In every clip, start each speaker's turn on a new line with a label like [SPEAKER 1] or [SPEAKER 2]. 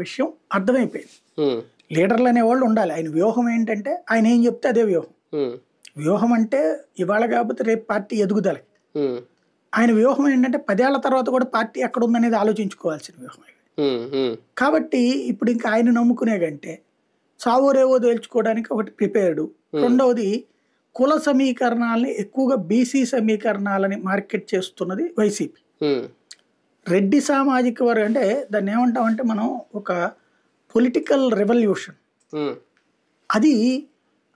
[SPEAKER 1] విషయం అర్థమైపోయింది.
[SPEAKER 2] హ్మ్.
[SPEAKER 1] లీడర్లు అనేవాళ్ళు ఉండాలి. ఆయన వ్యూహం ఏంటంటే ఆయన ఏం చెప్తే అదే వ్యూహం.
[SPEAKER 2] హ్మ్.
[SPEAKER 1] వ్యూహం అంటే ఇవాళ కాకపోతే రేపు పార్టీ ఎదుగుదలకి.
[SPEAKER 2] హ్మ్.
[SPEAKER 1] ఆయన వ్యూహం ఏంటంటే 10 ఏళ్ల తర్వాత కూడా పార్టీ ఎక్కడుందనేది ఆలోచించుకోవాల్సిన వ్యూహం.
[SPEAKER 2] హ్మ్. హ్మ్.
[SPEAKER 1] కాబట్టి ఇప్పుడు ఇంకా ఆయన నమ్ముకునే కంటే సావో రేవో తేల్చుకోవడానికి ఒకటి ప్రిపేర్డు. రెండవది కుల సమీకరణాలని ఎక్కువగా బీసీ సమీకరణాలని మార్కెట్ చేస్తున్నది వైసీపీ.
[SPEAKER 2] హ్మ్.
[SPEAKER 1] రెడ్డి సామాజిక వర్గం అంటే దాన్ని ఏమంటామంటే మనం ఒక పొలిటికల్ రెవల్యూషన్.
[SPEAKER 2] హ్మ్.
[SPEAKER 1] అది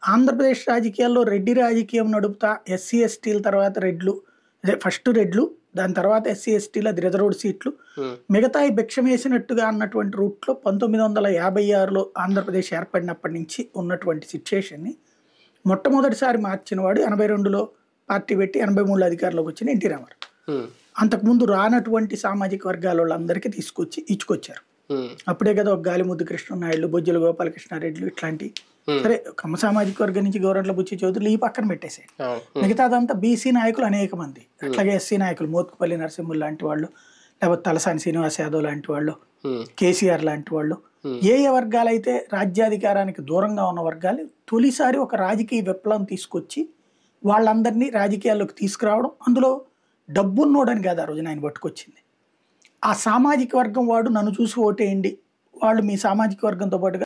[SPEAKER 1] ఆంధ్రప్రదేశ్ రాజకీయాల్లో రెడ్డి రాజకీయం నడుపుతా ఎస్సీ ఎస్టీల తర్వాత రెడ్లు, అదే ఫస్ట్ రెడ్లు, దాని తర్వాత ఎస్సీ ఎస్టీలు, అది రిజర్వ్డ్ సీట్లు,
[SPEAKER 2] హ్మ్.
[SPEAKER 1] మిగతా భిక్షమేసినట్టుగా అన్నటువంటి రూట్లో 1956లో ఆంధ్రప్రదేశ్ ఏర్పడినప్పటి నుంచి ఉన్నటువంటి సిచ్యుయేషన్ని మొట్టమొదటిసారి మార్చిన వాడు 82లో పార్టీ పెట్టి 83లో అధికారంలోకి వచ్చిన ఎన్టీ రామారావు.
[SPEAKER 2] హ్మ్.
[SPEAKER 1] అంతకుముందు రానటువంటి సామాజిక వర్గాల వాళ్ళందరికీ తీసుకొచ్చి ఇచ్చుకొచ్చారు.
[SPEAKER 2] హ్మ్.
[SPEAKER 1] అప్పుడే కదా ఒక గాలిముద్దు కృష్ణనాయుడు, బొజ్జల గోపాలకృష్ణారెడ్డిలు ఇట్లాంటి
[SPEAKER 2] హ్మ్.
[SPEAKER 1] సరే కమ్మ సామాజిక వర్గం నుంచి గౌరంట్ల బుచ్చి చౌదరులు ఈ పక్కన పెట్టేసాయి.
[SPEAKER 2] అవును. హ్మ్.
[SPEAKER 1] మిగతాదంతా బీసీ నాయకులు అనేక మంది, అట్లాగే ఎస్సీ నాయకులు మోత్కుపల్లి నరసింహులు లాంటి వాళ్ళు, లేకపోతే తలసాని శ్రీనివాస్ యాదవ్ లాంటి వాళ్ళు,
[SPEAKER 2] హ్మ్.
[SPEAKER 1] కేసీఆర్ లాంటి వాళ్ళు, ఏ ఏ వర్గాలైతే రాజ్యాధికారానికి దూరంగా ఉన్న వర్గాలు తొలిసారి ఒక రాజకీయ విప్లవం తీసుకొచ్చి వాళ్ళందరినీ రాజకీయాల్లోకి తీసుకురావడం, అందులో డబ్బున్నోడని కాదు ఆ రోజున ఆయన పట్టుకొచ్చింది. ఆ సామాజిక వర్గం వాడు నన్ను చూసి ఓటేయండి, వాళ్ళు మీ సామాజిక వర్గంతో పాటుగా